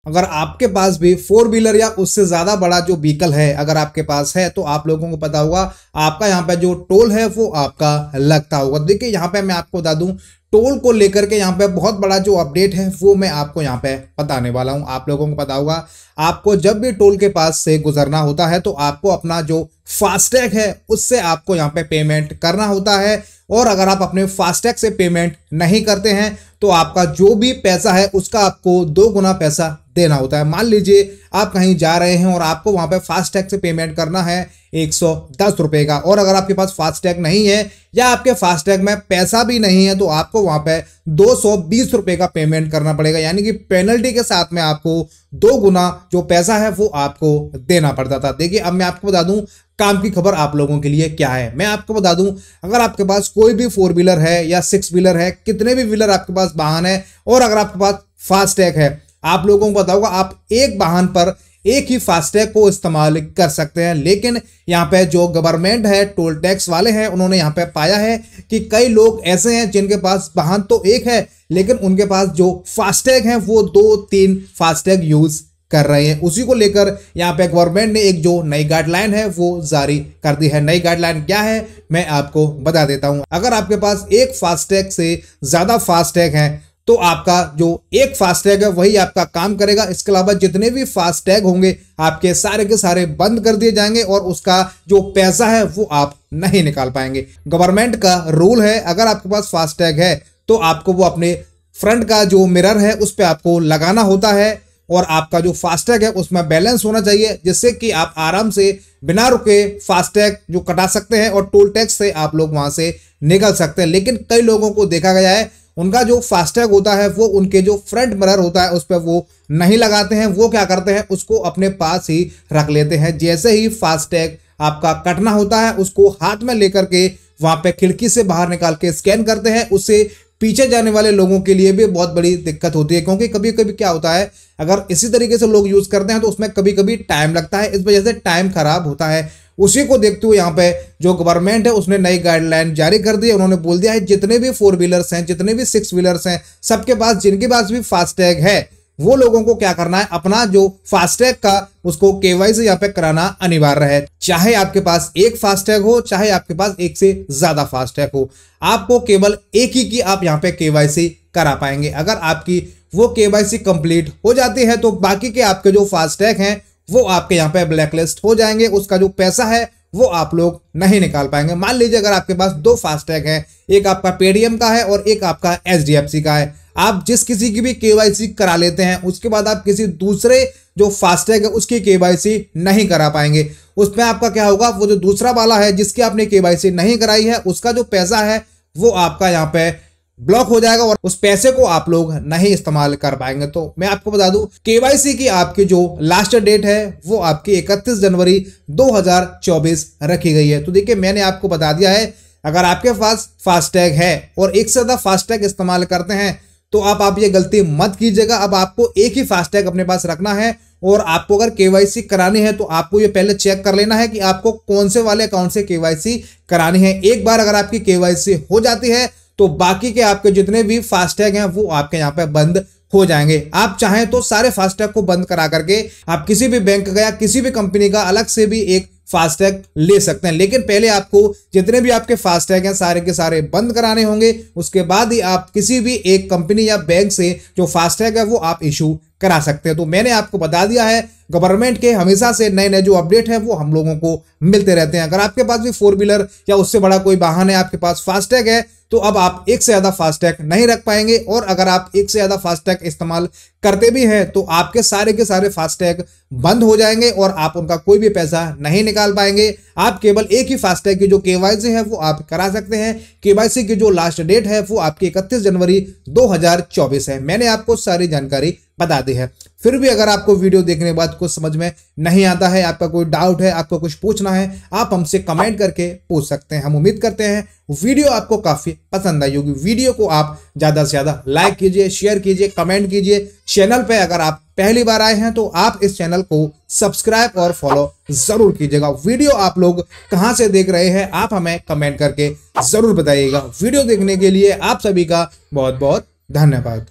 अगर आपके पास भी फोर व्हीलर या उससे ज्यादा बड़ा जो व्हीकल है अगर आपके पास है तो आप लोगों को पता होगा आपका यहाँ पे जो टोल है वो आपका लगता होगा। देखिए यहाँ पे मैं आपको बता दूं टोल को लेकर के यहाँ पे बहुत बड़ा जो अपडेट है वो मैं आपको यहाँ पे बताने वाला हूँ। आप लोगों को पता होगा आपको जब भी टोल के पास से गुजरना होता है तो आपको अपना जो फास्टैग है उससे आपको यहाँ पे पेमेंट करना होता है। और अगर आप अपने फास्टैग से पेमेंट नहीं करते हैं तो आपका जो भी पैसा है उसका आपको 2 गुना पैसा देना होता है। मान लीजिए आप कहीं जा रहे हैं और आपको वहां पे फास्टैग से पेमेंट करना है 110 रुपए का, और अगर आपके पास फास्टैग नहीं है या आपके फास्टैग में पैसा भी नहीं है तो आपको वहां पे 220 रुपए का पेमेंट करना पड़ेगा। यानी कि पेनल्टी के साथ में आपको 2 गुना जो पैसा है वो आपको देना पड़ता था। देखिए अब मैं आपको बता दूं काम की खबर आप लोगों के लिए क्या है। मैं आपको बता दूं अगर आपके पास कोई भी 4 व्हीलर है या 6 व्हीलर है, कितने भी व्हीलर आपके पास वाहन है और अगर आपके पास फास्टैग है, आप लोगों को पता होगा आप एक वाहन पर एक ही फास्टैग को इस्तेमाल कर सकते हैं। लेकिन यहाँ पे जो गवर्नमेंट है टोल टैक्स वाले हैं उन्होंने यहाँ पे पाया है कि कई लोग ऐसे हैं जिनके पास वाहन तो एक है लेकिन उनके पास जो फास्टैग है वो 2-3 फास्टैग यूज कर रहे हैं। उसी को लेकर यहाँ पे गवर्नमेंट ने एक जो नई गाइडलाइन है वो जारी कर दी है। नई गाइडलाइन क्या है मैं आपको बता देता हूं। अगर आपके पास एक फास्टैग से ज्यादा फास्टैग है तो आपका जो एक फास्टैग है वही आपका काम करेगा। इसके अलावा जितने भी फास्टैग होंगे आपके सारे के सारे बंद कर दिए जाएंगे और उसका जो पैसा है वो आप नहीं निकाल पाएंगे। गवर्नमेंट का रूल है अगर आपके पास फास्टैग है तो आपको वो अपने फ्रंट का जो मिरर है उस पर आपको लगाना होता है और आपका जो फास्टैग है उसमें बैलेंस होना चाहिए जिससे कि आप आराम से बिना रुके फास्टैग जो कटा सकते हैं और टोल टैक्स से आप लोग वहां से निकल सकते हैं। लेकिन कई लोगों को देखा गया है उनका जो फास्टैग होता है वो उनके जो फ्रंट मिरर होता है उस पर वो नहीं लगाते हैं। वो क्या करते हैं उसको अपने पास ही रख लेते हैं। जैसे ही फास्टैग आपका कटना होता है उसको हाथ में लेकर के वहां पे खिड़की से बाहर निकाल के स्कैन करते हैं। उससे पीछे जाने वाले लोगों के लिए भी बहुत बड़ी दिक्कत होती है क्योंकि कभी कभी क्या होता है अगर इसी तरीके से लोग यूज करते हैं तो उसमें कभी कभी टाइम लगता है, इस वजह से टाइम खराब होता है। उसी को देखते हुए यहाँ पे जो गवर्नमेंट है उसने नई गाइडलाइन जारी कर दी है। उन्होंने बोल दिया है जितने भी 4 व्हीलर्स हैं जितने भी 6 व्हीलर्स हैं सबके पास जिनके पास भी फास्टैग है वो लोगों को क्या करना है अपना जो फास्टैग का उसको केवाईसी यहाँ पे कराना अनिवार्य है। चाहे आपके पास एक फास्टैग हो चाहे आपके पास एक से ज्यादा फास्टैग हो, आपको केवल एक ही की आप यहाँ पे केवाईसी करा पाएंगे। अगर आपकी वो केवाईसी कंप्लीट हो जाती है तो बाकी के आपके जो फास्टैग हैं वो आपके यहाँ पे ब्लैकलिस्ट हो जाएंगे। उसका जो पैसा है वो आप लोग नहीं निकाल पाएंगे। मान लीजिए अगर आपके पास 2 फास्टैग है, एक आपका पेटीएम का है और एक आपका एचडीएफसी का है, आप जिस किसी की भी केवाईसी करा लेते हैं उसके बाद आप किसी दूसरे जो फास्टैग है उसकी केवाईसी नहीं करा पाएंगे। उसमें आपका क्या होगा वो जो दूसरा वाला है जिसकी आपने केवाईसी नहीं कराई है उसका जो पैसा है वो आपका यहाँ पे ब्लॉक हो जाएगा और उस पैसे को आप लोग नहीं इस्तेमाल कर पाएंगे। तो मैं आपको बता दूं केवाईसी की आपकी जो लास्ट डेट है वो आपकी 31 जनवरी 2024 रखी गई है। तो देखिए मैंने आपको बता दिया है अगर आपके पास फास्टैग है और एक से ज्यादा फास्टैग इस्तेमाल करते हैं तो आप ये गलती मत कीजिएगा। अब आपको एक ही फास्टैग अपने पास रखना है और आपको अगर केवाईसी करानी है तो आपको ये पहले चेक कर लेना है कि आपको कौन से वाले अकाउंट से केवाईसी करानी है। एक बार अगर आपकी केवाईसी हो जाती है तो बाकी के आपके जितने भी फास्टैग हैं वो आपके यहाँ पे बंद हो जाएंगे। आप चाहें तो सारे फास्टैग को बंद करा करके आप किसी भी बैंक का या किसी भी कंपनी का अलग से भी एक फास्टैग ले सकते हैं। लेकिन पहले आपको जितने भी आपके फास्टैग हैं सारे के सारे बंद कराने होंगे, उसके बाद ही आप किसी भी एक कंपनी या बैंक से जो फास्टैग है वो आप इशू करा सकते हैं। तो मैंने आपको बता दिया है गवर्नमेंट के हमेशा से नए नए जो अपडेट है वो हम लोगों को मिलते रहते हैं। अगर आपके पास भी 4 व्हीलर या उससे बड़ा कोई वाहन है आपके पास फास्टैग है तो अब आप एक से ज्यादा फास्टैग नहीं रख पाएंगे और अगर आप एक से ज्यादा फास्टैग इस्तेमाल करते भी हैं तो आपके सारे के सारे फास्टैग बंद हो जाएंगे और आप उनका कोई भी पैसा नहीं निकाल पाएंगे। आप केवल एक ही फास्टैग की जो केवाईसी है वो आप करा सकते हैं। केवाईसी की जो लास्ट डेट है वो आपकी 31 जनवरी 2024 है। मैंने आपको सारी जानकारी बता दी है। फिर भी अगर आपको वीडियो देखने के बाद कुछ समझ में नहीं आता है, आपका कोई डाउट है, आपको कुछ पूछना है, आप हमसे कमेंट करके पूछ सकते हैं। हम उम्मीद करते हैं वीडियो आपको काफी पसंद आई होगी। वीडियो को आप ज्यादा से ज्यादा लाइक कीजिए, शेयर कीजिए, कमेंट कीजिए। चैनल पे अगर आप पहली बार आए हैं तो आप इस चैनल को सब्सक्राइब और फॉलो जरूर कीजिएगा। वीडियो आप लोग कहां से देख रहे हैं आप हमें कमेंट करके जरूर बताइएगा। वीडियो देखने के लिए आप सभी का बहुत बहुत धन्यवाद।